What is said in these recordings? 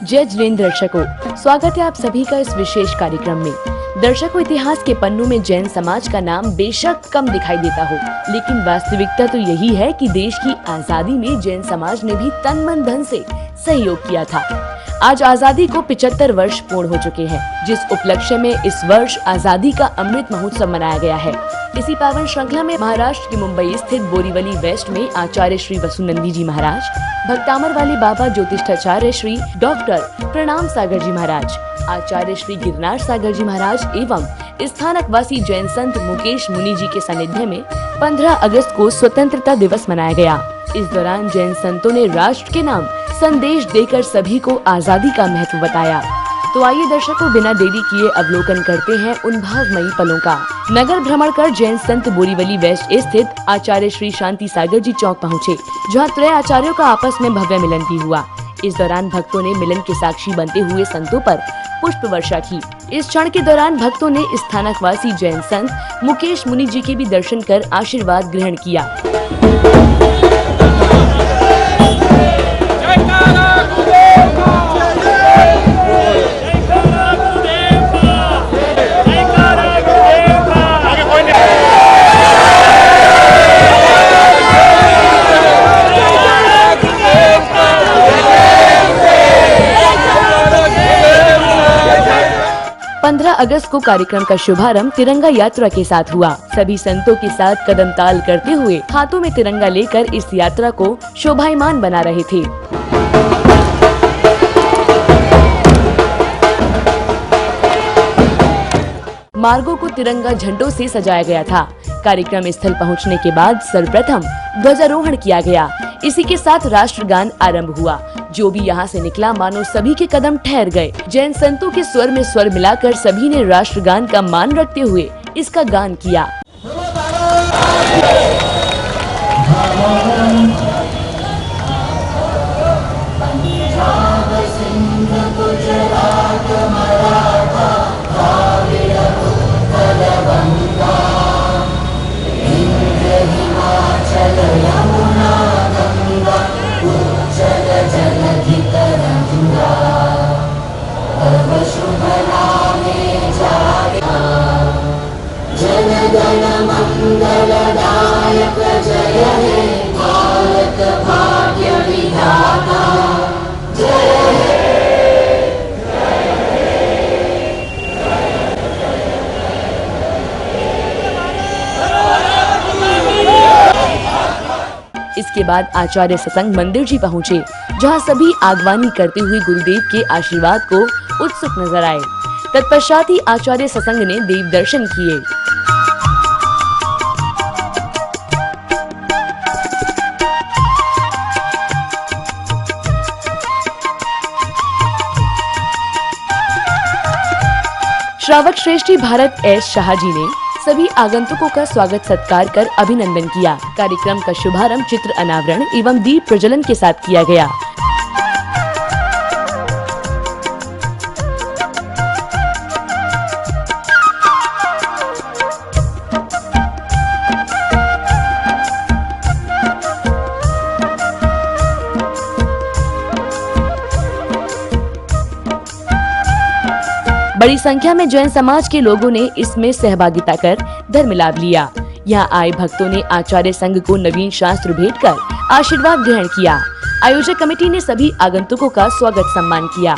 जय जिनेंद्र दर्शकों, स्वागत है आप सभी का इस विशेष कार्यक्रम में। दर्शकों, इतिहास के पन्नों में जैन समाज का नाम बेशक कम दिखाई देता हो, लेकिन वास्तविकता तो यही है कि देश की आजादी में जैन समाज ने भी तन मन धन से सहयोग किया था। आज आजादी को 75 वर्ष पूर्ण हो चुके हैं, जिस उपलक्ष्य में इस वर्ष आजादी का अमृत महोत्सव मनाया गया है। इसी पावन श्रृंखला में महाराष्ट्र की मुंबई स्थित बोरीवली वेस्ट में आचार्य श्री वसुनंदी जी महाराज, भक्तामर वाले बाबा ज्योतिषाचार्य श्री डॉक्टर प्रणाम सागर जी महाराज, आचार्य श्री गिरनार सागर जी महाराज एवं स्थानक वासी जैन संत मुकेश मुनि जी के सानिध्य में 15 अगस्त को स्वतंत्रता दिवस मनाया गया। इस दौरान जैन संतों ने राष्ट्र के नाम संदेश देकर सभी को आजादी का महत्व बताया। तो आइए दर्शकों, बिना देरी किए अवलोकन करते हैं उन भावमयी पलों का। नगर भ्रमण कर जैन संत बोरीवली वेस्ट स्थित आचार्य श्री शांति सागर जी चौक पहुँचे, जहाँ त्रय आचार्यों का आपस में भव्य मिलन भी हुआ। इस दौरान भक्तों ने मिलन के साक्षी बनते हुए संतों पर पुष्प वर्षा की। इस क्षण के दौरान भक्तों ने स्थानकवासी जैन संत मुकेश मुनि जी के भी दर्शन कर आशीर्वाद ग्रहण किया। अगस्त को कार्यक्रम का शुभारंभ तिरंगा यात्रा के साथ हुआ। सभी संतों के साथ कदम ताल करते हुए हाथों में तिरंगा लेकर इस यात्रा को शोभायमान बना रहे थे। मार्गों को तिरंगा झंडों से सजाया गया था। कार्यक्रम स्थल पहुंचने के बाद सर्वप्रथम ध्वजारोहण किया गया। इसी के साथ राष्ट्रगान आरंभ हुआ। जो भी यहाँ से निकला मानो सभी के कदम ठहर गए। जैन संतों के स्वर में स्वर मिलाकर सभी ने राष्ट्रगान का मान रखते हुए इसका गान किया। इसके बाद आचार्य सत्संग मंदिर जी पहुँचे, जहाँ सभी आगवानी करते हुए गुरुदेव के आशीर्वाद को उत्सुक नजर आए। तत्पश्चात ही आचार्य सत्संग ने देव दर्शन किए। श्रावक श्रेष्ठी भारत एस शाह जी ने सभी आगंतुकों का स्वागत सत्कार कर अभिनंदन किया। कार्यक्रम का शुभारंभ चित्र अनावरण एवं दीप प्रज्वलन के साथ किया गया। बड़ी संख्या में जैन समाज के लोगों ने इसमें सहभागिता कर धर्म लाभ लिया। यहाँ आए भक्तों ने आचार्य संघ को नवीन शास्त्र भेंट कर आशीर्वाद ग्रहण किया। आयोजक कमेटी ने सभी आगंतुकों का स्वागत सम्मान किया।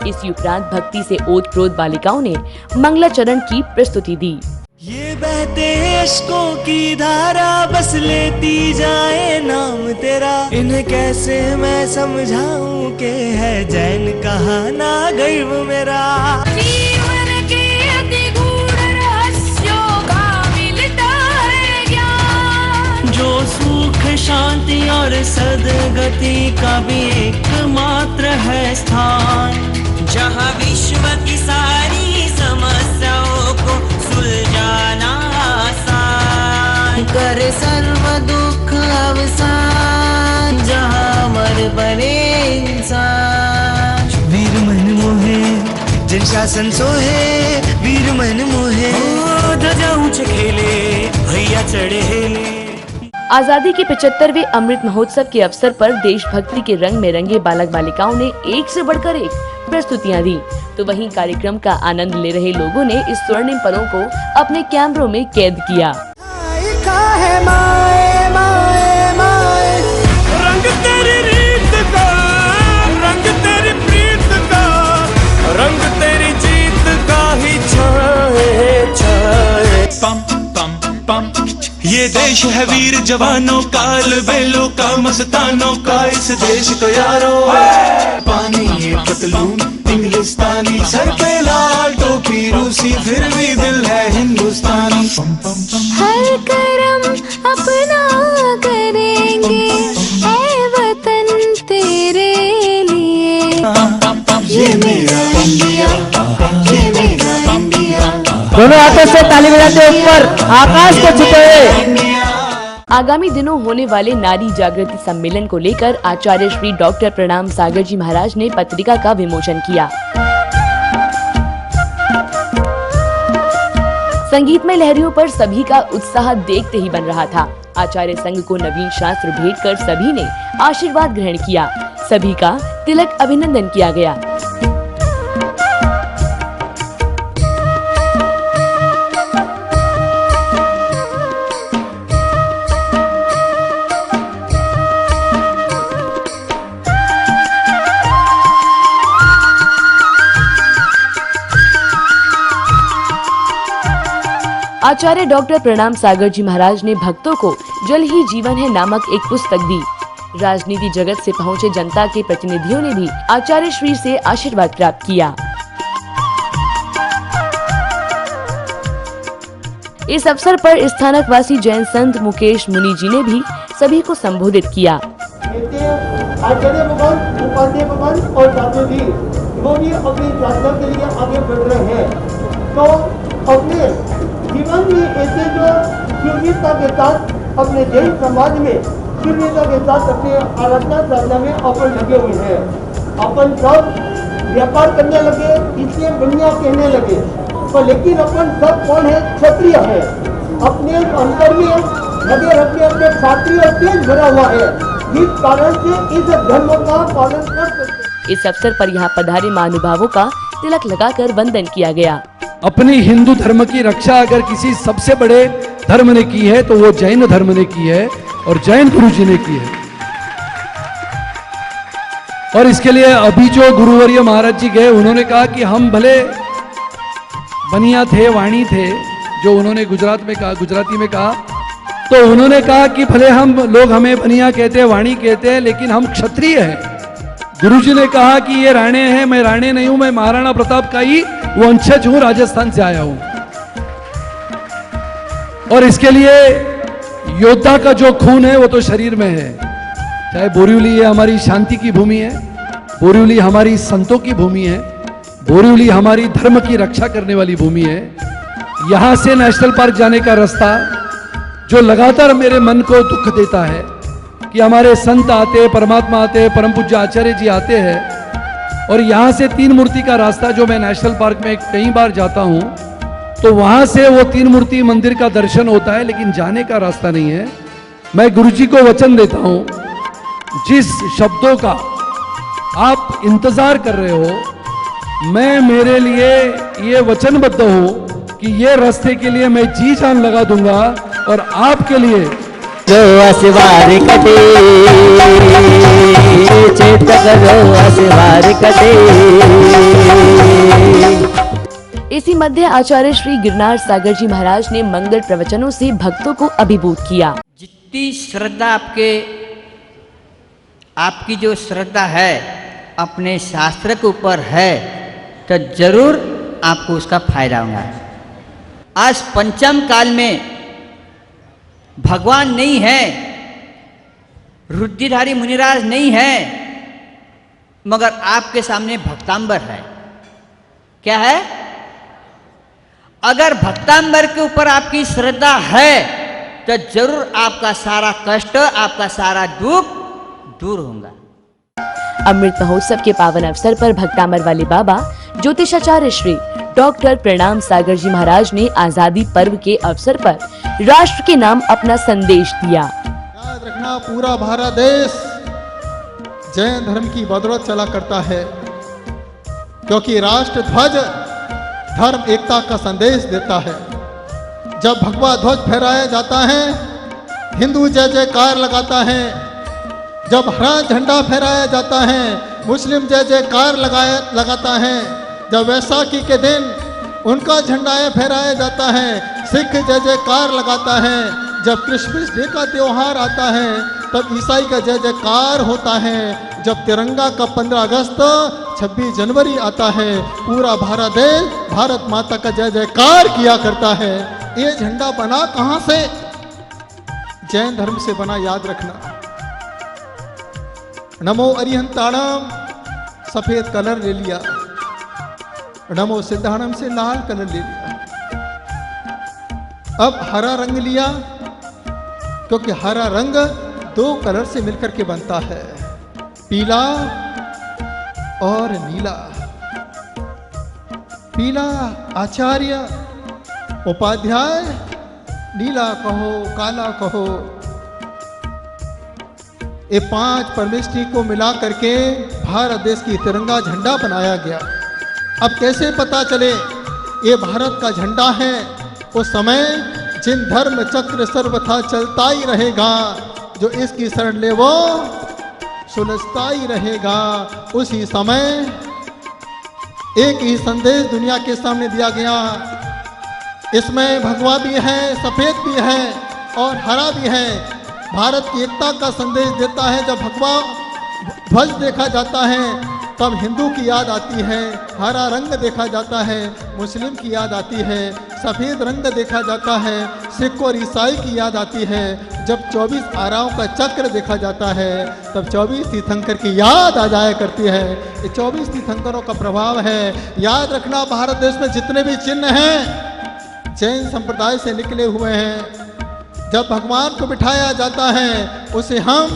इसी उपरांत भक्ति से ओतप्रोत बालिकाओं ने मंगलाचरण की प्रस्तुति दी। ये बहते अश्कों की धारा बस लेती जाए नाम तेरा, इन्हें कैसे मैं समझाऊं कि है जैन कहाना गर्व मेरा। जीवन के अति गूढ़ रहस्यों का मिलता है ज्ञान, जो सुख शांति और सद्गति का भी एकमात्र है स्थान, जहाँ विश्व की सारी समस्याओं को सुलझाना आसान, कर सर्व दुख अवसान, जहाँ मर बने इंसान। वीर मन मोहे जन शासन सोहे, वीर मन मोहे ध्वजा ऊंचे खेले भैया चढ़े हेले। आजादी के 75वें अमृत महोत्सव के अवसर पर देशभक्ति के रंग में रंगे बालक बालिकाओं ने एक से बढ़कर एक प्रस्तुतियां दी, तो वहीं कार्यक्रम का आनंद ले रहे लोगों ने इस स्वर्णिम पलों को अपने कैमरों में कैद किया। रंग तेरी रीत का, रंग तेरी प्रीत का, रंग तेरी जीत का ही छाए छाए। पम पम पम ये देश है वीर जवानों का, बेलों का, मस्तानों का, इस देश को यारों पानी ये पतलून इंग्लिस्तानी, सर पे लाल टोपी रूसी, फिर भी दिल है हिंदुस्तानी। हर करम अपना करेंगे ऐ वतन तेरे लिए, ये मेरा इंडिया, ये मेरा इंडिया। दोनों हाथों से ताली बजाते ऊपर आकाश को छुपाए। आगामी दिनों होने वाले नारी जागृति सम्मेलन को लेकर आचार्य श्री डॉक्टर प्रणाम सागर जी महाराज ने पत्रिका का विमोचन किया। संगीतमय लहरियों पर सभी का उत्साह देखते ही बन रहा था। आचार्य संघ को नवीन शास्त्र भेंट कर सभी ने आशीर्वाद ग्रहण किया। सभी का तिलक अभिनंदन किया गया। आचार्य डॉक्टर प्रणाम सागर जी महाराज ने भक्तों को जल ही जीवन है नामक एक पुस्तक दी। राजनीति जगत से पहुंचे जनता के प्रतिनिधियों ने भी आचार्य श्री से आशीर्वाद प्राप्त किया। इस अवसर पर स्थानकवासी जैन संत मुकेश मुनि जी ने भी सभी को संबोधित किया। आचार्य भगवान, उपाध्याय भगवान और साधु जी वो भी अपनी यात्रा के लिए आगे बढ़ रहे हैं, तो अपने जीवन में ऐसे जो शून्यता के साथ अपने जैन समाज में शून्यता के साथ अपने आराधना साधना में अपन लगे हुए हैं। अपन सब व्यापार करने लगे, इसलिए दुनिया कहने लगे, पर लेकिन अपन सब कौन है? क्षत्रिय है। अपने अंतर में लगे रखने अपने क्षत्रिय तेज भरा हुआ है, जिस कारण से इस धर्म का पालन कर सकते। इस अवसर पर यहाँ पधारे महानुभावों का तिलक लगाकर वंदन किया गया। अपनी हिंदू धर्म की रक्षा अगर किसी सबसे बड़े धर्म ने की है तो वो जैन धर्म ने की है और जैन गुरु जी ने की है। और इसके लिए अभी जो गुरुवर्य महाराज जी गए, उन्होंने कहा कि हम भले बनिया थे, वाणी थे, जो उन्होंने गुजरात में कहा, गुजराती में कहा, तो उन्होंने कहा कि भले हम लोग हमें बनिया कहते हैं, वाणी कहते हैं, लेकिन हम क्षत्रिय हैं। गुरुजी ने कहा कि ये राणे हैं, मैं राणे नहीं हूं, मैं महाराणा प्रताप का ही वंशज हूं, राजस्थान से आया हूं। और इसके लिए योद्धा का जो खून है वो तो शरीर में है। चाहे बोरिवली ये हमारी शांति की भूमि है, बोरिवली हमारी संतों की भूमि है, बोरिवली हमारी धर्म की रक्षा करने वाली भूमि है। यहां से नेशनल पार्क जाने का रास्ता जो लगातार मेरे मन को दुख देता है कि हमारे संत आते, परमात्मा आते, परम पूज्य आचार्य जी आते हैं, और यहाँ से 3 मूर्ति का रास्ता जो मैं नेशनल पार्क में कई बार जाता हूँ, तो वहाँ से वो 3 मूर्ति मंदिर का दर्शन होता है, लेकिन जाने का रास्ता नहीं है। मैं गुरुजी को वचन देता हूँ, जिस शब्दों का आप इंतजार कर रहे हो, मैं मेरे लिए ये वचनबद्ध हूँ कि ये रास्ते के लिए मैं जी जान लगा दूंगा, और आपके लिए जो असवार कटे करो असवार कटे। इसी मध्य आचार्य श्री गिरनार सागर जी महाराज ने मंगल प्रवचनों से भक्तों को अभिभूत किया। जितनी श्रद्धा आपकी जो श्रद्धा है अपने शास्त्र के ऊपर है तो जरूर आपको उसका फायदा होगा। आज पंचम काल में भगवान नहीं है, रुद्धिधारी मुनिराज नहीं है, मगर आपके सामने भक्तांबर है। क्या है? अगर भक्तांबर के ऊपर आपकी श्रद्धा है तो जरूर आपका सारा कष्ट, आपका सारा दुख दूर होगा। अमृत महोत्सव के पावन अवसर पर भक्तामर वाले बाबा ज्योतिषाचार्य श्री डॉक्टर प्रणाम सागर जी महाराज ने आजादी पर्व के अवसर पर राष्ट्र के नाम अपना संदेश दिया। याद रखना, पूरा भारत देश जैन धर्म की बदौलत चला करता है, क्योंकि राष्ट्र ध्वज धर्म एकता का संदेश देता है। जब भगवा ध्वज फहराया जाता है, हिंदू जय जयकार लगाता है। जब हरा झंडा फहराया जाता है, मुस्लिम जय जयकार लगाता है। जब वैसाखी के दिन उनका झंडा फहराया जाता है, सिख जय जयकार लगाता है। जब क्रिसमस डे का त्योहार आता है तब ईसाई का जय जयकार होता है। जब तिरंगा का 15 अगस्त 26 जनवरी आता है, पूरा भारत देश भारत माता का जय जयकार किया करता है। ये झंडा बना कहाँ से? जैन धर्म से बना, याद रखना। नमो अरिहंताणम सफेद कलर ले लिया, नमो सिद्धाणम से लाल कलर ले लिया। अब हरा रंग लिया, क्योंकि हरा रंग 2 कलर से मिलकर के बनता है, पीला और नीला। पीला आचार्य उपाध्याय, नीला कहो काला कहो, ये 5 परमेष्ठी को मिला करके भारत देश की तिरंगा झंडा बनाया गया। अब कैसे पता चले ये भारत का झंडा है? उस समय जिन धर्म चक्र सर्वथा चलता ही रहेगा, जो इसकी शरण ले वो सुलझता ही रहेगा। उसी समय एक ही संदेश दुनिया के सामने दिया गया। इसमें भगवा भी है, सफेद भी है और हरा भी है। भारत की एकता का संदेश देता है। जब भगवा ध्वज देखा जाता है तब हिंदू की याद आती है, हरा रंग देखा जाता है मुस्लिम की याद आती है, सफ़ेद रंग देखा जाता है सिख और ईसाई की याद आती है। जब 24 आराओं का चक्र देखा जाता है तब 24 तीर्थंकर की याद आ जाया करती है। ये 24 तीर्थंकरों का प्रभाव है। याद रखना, भारत देश में जितने भी चिन्ह हैं जैन संप्रदाय से निकले हुए हैं। जब भगवान को बिठाया जाता है उसे हम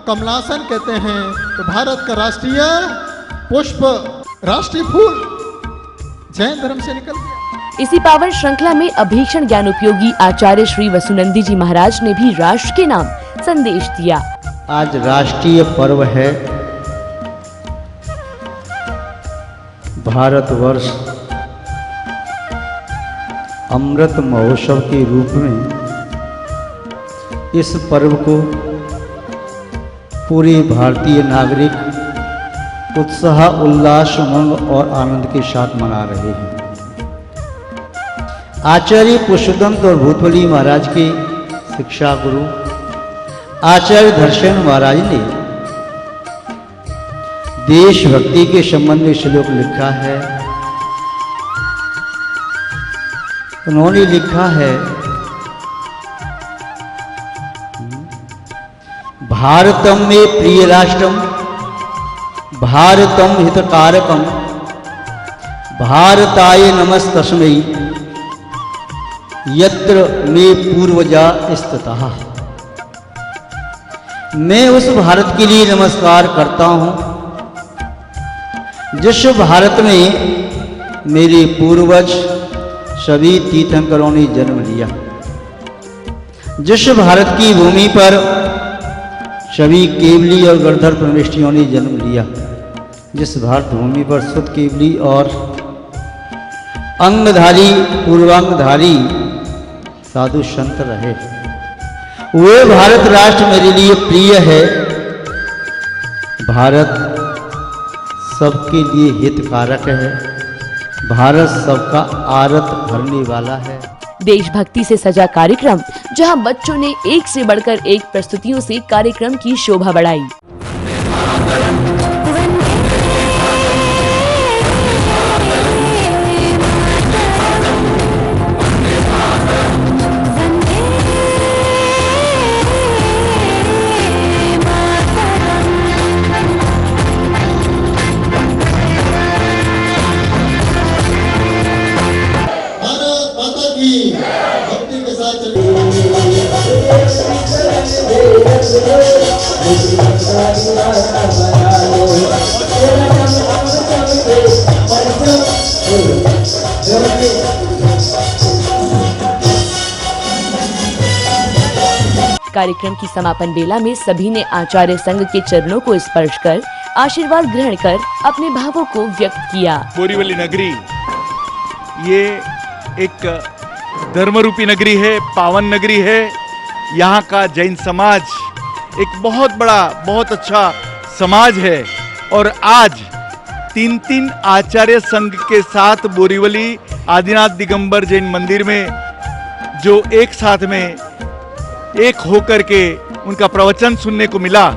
कमलासन कहते हैं। तो भारत का राष्ट्रीय पुष्प, राष्ट्रीय फूल जैन धर्म से निकल गया। इसी पावन श्रृंखला में अभीक्षण ज्ञान उपयोगी आचार्य श्री वसुनंदी जी महाराज ने भी राष्ट्र के नाम संदेश दिया। आज राष्ट्रीय पर्व है। भारतवर्ष अमृत महोत्सव के रूप में इस पर्व को पूरे भारतीय नागरिक उत्साह, उल्लास, उमंग और आनंद के साथ मना रहे हैं। आचार्य पुरुषोत्तम और भूतबली महाराज के शिक्षा गुरु आचार्य धर्षण महाराज ने देशभक्ति के संबंध में श्लोक लिखा है। उन्होंने लिखा है, भारतम में प्रिय राष्ट्रम, भारतम हितकारकम, भारताय नमस्तस्मै, यत्र में पूर्वजा स्थितः। मैं उस भारत के लिए नमस्कार करता हूं जिस भारत में मेरे पूर्वज सभी तीर्थंकरों ने जन्म लिया, जिस भारत की भूमि पर सभी केवली और गणधर परमेष्ठियों ने जन्म लिया, जिस भारत भूमि पर शुद्ध केवली और अंगधारी पूर्वांगधारी साधु संत रहे, वो भारत राष्ट्र मेरे लिए प्रिय है। भारत सबके लिए हितकारक है। भारत सबका आरत भरने वाला है। देशभक्ति से सजा कार्यक्रम, जहां बच्चों ने एक से बढ़कर एक प्रस्तुतियों से कार्यक्रम की शोभा बढ़ाई। कार्यक्रम की समापन बेला में सभी ने आचार्य संघ के चरणों को स्पर्श कर आशीर्वाद ग्रहण कर अपने भावों को व्यक्त किया। बोरीवली नगरी ये एक धर्मरूपी नगरी है, पावन नगरी है। यहाँ का जैन समाज एक बहुत बड़ा, बहुत अच्छा समाज है और आज 3 आचार्य संघ के साथ बोरीवली आदिनाथ दिगंबर जैन मंदिर में जो एक साथ में एक होकर के उनका प्रवचन सुनने को मिला,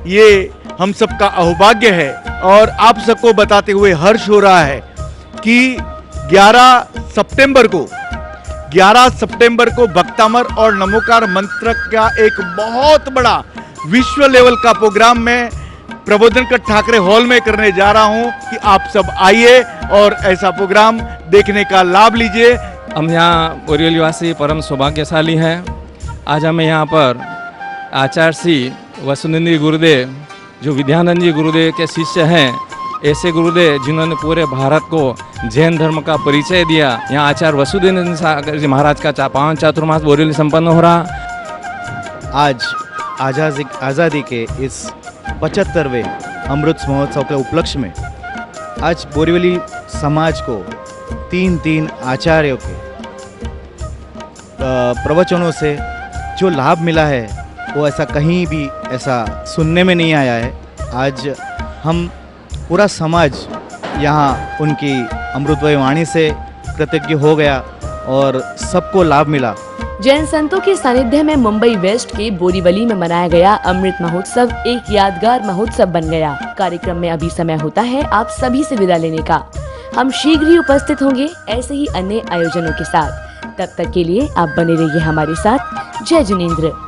ये हम सबका अहोभाग्य है। और आप सबको बताते हुए हर्ष हो रहा है कि 11 सितंबर को भक्तामर और नमोकार मंत्र का एक बहुत बड़ा विश्व लेवल का प्रोग्राम मैं प्रबोधनकर ठाकरे हॉल में करने जा रहा हूं कि आप सब आइए और ऐसा प्रोग्राम देखने का लाभ लीजिए। हम यहाँ बोरीवली वासी परम सौभाग्यशाली हैं। आज हमें यहाँ पर आचार्य श्री वसुंधरा गुरुदेव जो विद्यानंद जी गुरुदेव के शिष्य हैं, ऐसे गुरुदेव जिन्होंने पूरे भारत को जैन धर्म का परिचय दिया। यहाँ आचार्य वसुदेव सागर जी महाराज का पावन चातुर्मास बोरीवली संपन्न हो रहा। आज आज़ादी के इस 75वें अमृत महोत्सव के उपलक्ष्य में आज बोरीवली समाज को 3 आचार्यों के प्रवचनों से जो लाभ मिला है वो ऐसा कहीं भी ऐसा सुनने में नहीं आया है। आज हम पूरा समाज यहाँ उनकी अमृतमय वाणी से कृतज्ञ हो गया और सबको लाभ मिला। जैन संतों के सानिध्य में मुंबई वेस्ट के बोरीवली में मनाया गया अमृत महोत्सव एक यादगार महोत्सव बन गया। कार्यक्रम में अभी समय होता है आप सभी से विदा लेने का। हम शीघ्र ही उपस्थित होंगे ऐसे ही अन्य आयोजनों के साथ। तब तक के लिए आप बने रहिए हमारे साथ। जय जिनेंद्र।